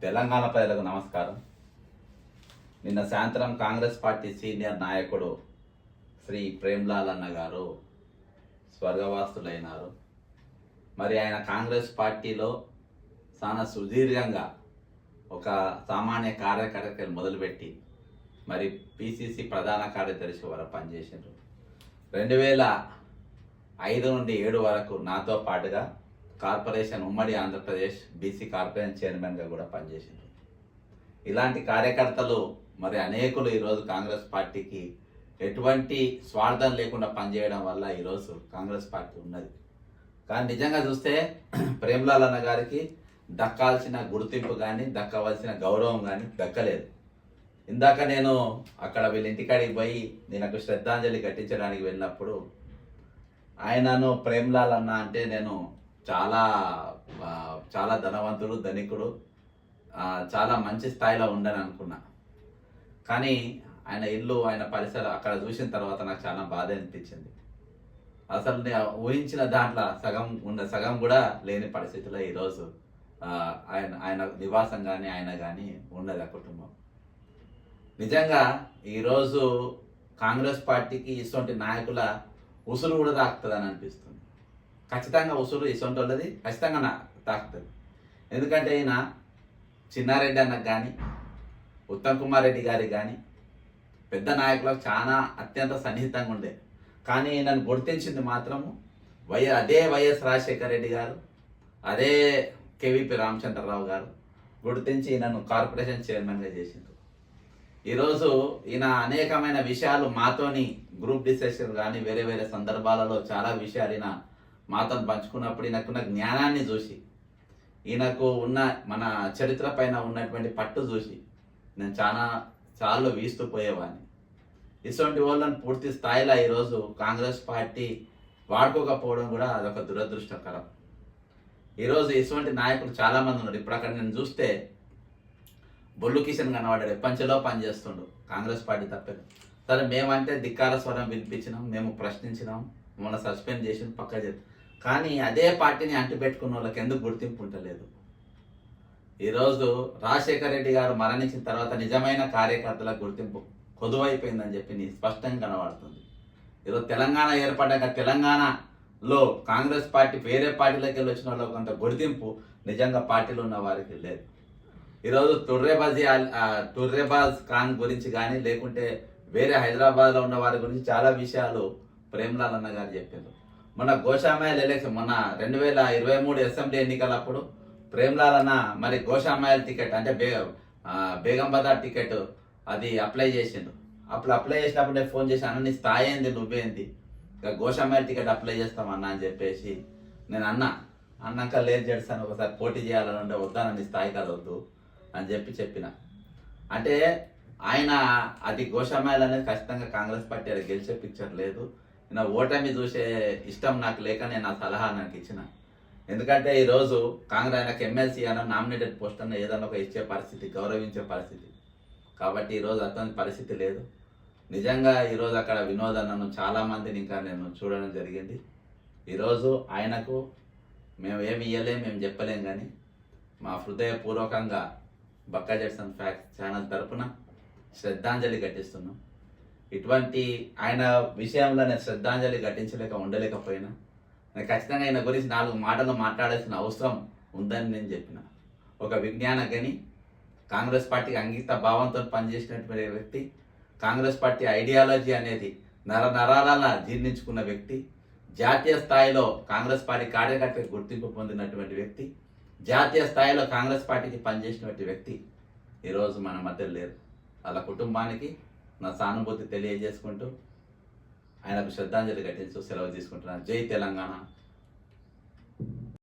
తెలంగాణ ప్రజలకు నమస్కారం. నిన్న సాయంత్రం కాంగ్రెస్ పార్టీ సీనియర్ నాయకుడు శ్రీ ప్రేమ్లాల్ అన్న గారు స్వర్గవాసులైనారు. మరి ఆయన కాంగ్రెస్ పార్టీలో చాలా సుదీర్ఘంగా ఒక సామాన్య కార్యకర్తలు మొదలుపెట్టి మరి పిసిసి ప్రధాన కార్యదర్శి వరకు పనిచేసారు. 2005 నుండి 7 వరకు నాతో పాటుగా కార్పొరేషన్ ఉమ్మడి ఆంధ్రప్రదేశ్ బీసీ కార్పొరేషన్ చైర్మన్గా కూడా పనిచేసింది. ఇలాంటి కార్యకర్తలు మరి అనేకులు ఈరోజు కాంగ్రెస్ పార్టీకి ఎటువంటి స్వార్థం లేకుండా పనిచేయడం వల్ల ఈరోజు కాంగ్రెస్ పార్టీ ఉన్నది. కానీ నిజంగా చూస్తే ప్రేమ్లాల్ అన్న గారికి దక్కాల్సిన గుర్తింపు కానీ దక్కవలసిన గౌరవం కానీ దక్కలేదు. ఇందాక నేను అక్కడ వీళ్ళ ఇంటికాడికి పోయి నాకు శ్రద్ధాంజలి ఘటించడానికి వెళ్ళినప్పుడు ఆయనను ప్రేమ్లాల్ అన్న అంటే నేను చాలా చాలా ధనవంతుడు, ధనికుడు, చాలా మంచి స్థాయిలో ఉండని అనుకున్నా. కానీ ఆయన ఇల్లు, ఆయన పరిసరం అక్కడ చూసిన తర్వాత నాకు చాలా బాధ అనిపించింది. అసలు నేను ఊహించిన దాంట్లో సగం కూడా లేని పరిస్థితిలో ఈరోజు ఆయన నివాసం కానీ ఆయన కానీ ఉండదు ఆ కుటుంబం. నిజంగా ఈరోజు కాంగ్రెస్ పార్టీకి ఇటువంటి నాయకుల ఉసురు కూడా తాకుతుందని అనిపిస్తుంది. ఖచ్చితంగా ఉసురు ఇటువంటి వాళ్ళది ఖచ్చితంగా తాకుతుంది. ఎందుకంటే ఈయన చిన్నారెడ్డి అన్నకు కానీ ఉత్తమ్ కుమార్ రెడ్డి గారికి కానీ పెద్ద నాయకులకు చాలా అత్యంత సన్నిహితంగా ఉండే. కానీ ఈయనను గుర్తించింది మాత్రము అదే వైఎస్ రాజశేఖర రెడ్డి గారు, అదే కేవీపీ రామచంద్రరావు గారు గుర్తించి ఈయనను కార్పొరేషన్ చైర్మన్గా చేసిండ్రు. ఈరోజు ఈయన అనేకమైన విషయాలు మాతోని గ్రూప్ డిస్కషన్ కానీ వేరే వేరే సందర్భాలలో చాలా విషయాలు ఈయన మాతో పంచుకున్నప్పుడు ఈయనకున్న జ్ఞానాన్ని చూసి, ఈయనకు ఉన్న మన చరిత్ర పైన ఉన్నటువంటి పట్టు చూసి నేను చాలా వీస్తూ పోయేవాడిని. ఇటువంటి వాళ్ళని పూర్తి స్థాయిలో ఈరోజు కాంగ్రెస్ పార్టీ వాడుకోకపోవడం కూడా అదొక దురదృష్టకరం. ఈరోజు ఇటువంటి నాయకులు చాలామంది ఉన్నారు. ఇప్పుడు అక్కడ నేను చూస్తే బొల్లు కిషన్ కనబడ్డాడు, ఎప్పంచలో పనిచేస్తుండు. కాంగ్రెస్ పార్టీ తప్పేది. సరే, మేమంటే ధిక్కార స్వరం వినిపించినాం, మేము ప్రశ్నించినాం, మొన్న సస్పెండ్ చేసిన పక్క చేద్దాం. కానీ అదే పార్టీని అంటిపెట్టుకున్న వాళ్ళకి ఎందుకు గుర్తింపు ఉండలేదు? ఈరోజు రాజశేఖర రెడ్డి గారు మరణించిన తర్వాత నిజమైన కార్యకర్తల గుర్తింపు కొదువైపోయిందని చెప్పి స్పష్టంగా కనబడుతుంది. ఈరోజు తెలంగాణ ఏర్పడ్డాక తెలంగాణలో కాంగ్రెస్ పార్టీ వేరే పార్టీలోకి వెళ్ళి వచ్చిన వాళ్ళకి కొంత గుర్తింపు నిజంగా పార్టీలో ఉన్న వారికి లేదు. ఈరోజు టుర్రేబాజ్ ఖాన్ గురించి కానీ లేకుంటే వేరే హైదరాబాద్లో ఉన్న వారి గురించి చాలా విషయాలు ప్రేమ్లాల్ అన్న గారు చెప్పారు. మొన్న గోషామాయల్ ఎలక్షన్, మొన్న 2023 అసెంబ్లీ ఎన్నికలప్పుడు ప్రేమ్లాల్ అన్న మరి గోషామాయల్ టికెట్ అంటే బేగం బజార్ టికెట్ అది అప్లై చేసిండు. అప్లై చేసినప్పుడు నేను ఫోన్ చేసి, అన్న నీ స్థాయి ఏంది, నువ్వేంది, ఇక గోషామాయల్ టికెట్ అప్లై చేస్తామన్నా అని చెప్పేసి నేను అన్నాక లేదు చేస్తాను, ఒకసారి పోటీ చేయాలని ఉంటే వద్దాను, నీ స్థాయి కదవద్దు అని చెప్పిన. అంటే ఆయన అది గోషామాయల్ అనేది ఖచ్చితంగా కాంగ్రెస్ పార్టీ అది గెలిచే పిక్చర్ లేదు. నా ఓటమి చూసే ఇష్టం నాకు లేక నేను ఆ సలహా నాకు ఇచ్చిన. ఎందుకంటే ఈరోజు కాంగ్రెస్ ఆయనకు ఎమ్మెల్సీ అన్న నామినేటెడ్ పోస్ట్ అన్న ఏదైనా ఒక ఇచ్చే పరిస్థితి, గౌరవించే పరిస్థితి. కాబట్టి ఈరోజు అతని పరిస్థితి లేదు. నిజంగా ఈరోజు అక్కడ వినోద్ అన్నను చాలామందిని ఇంకా నేను చూడడం జరిగింది. ఈరోజు ఆయనకు మేము ఏమి ఇవ్వలేం, మేము చెప్పలేం, కానీ మా హృదయపూర్వకంగా బక్కా జడ్సన్ ఫ్యాక్ట్స్ ఛానల్ తరఫున శ్రద్ధాంజలి ఘటిస్తున్నాం. ఇటువంటి ఆయన విషయంలో నేను శ్రద్ధాంజలి ఉండలేకపోయినా నేను ఖచ్చితంగా ఆయన గురించి 4 మాటలు మాట్లాడాల్సిన అవసరం ఉందని నేను చెప్పిన. ఒక విజ్ఞానగని, కాంగ్రెస్ పార్టీకి అంకిత భావంతో పనిచేసినటువంటి వ్యక్తి, కాంగ్రెస్ పార్టీ ఐడియాలజీ అనేది నరాల జీర్ణించుకున్న వ్యక్తి, జాతీయ స్థాయిలో కాంగ్రెస్ పార్టీ కార్యకర్తకి గుర్తింపు పొందినటువంటి వ్యక్తి, జాతీయ స్థాయిలో కాంగ్రెస్ పార్టీకి పనిచేసినటువంటి వ్యక్తి ఈరోజు మన మధ్య లేరు. వాళ్ళ కుటుంబానికి నా సానుభూతి తెలియజేసుకుంటూ ఆయనకు శ్రద్ధాంజలి ఘటించు సెలవు తీసుకుంటున్నాను. జై తెలంగాణ.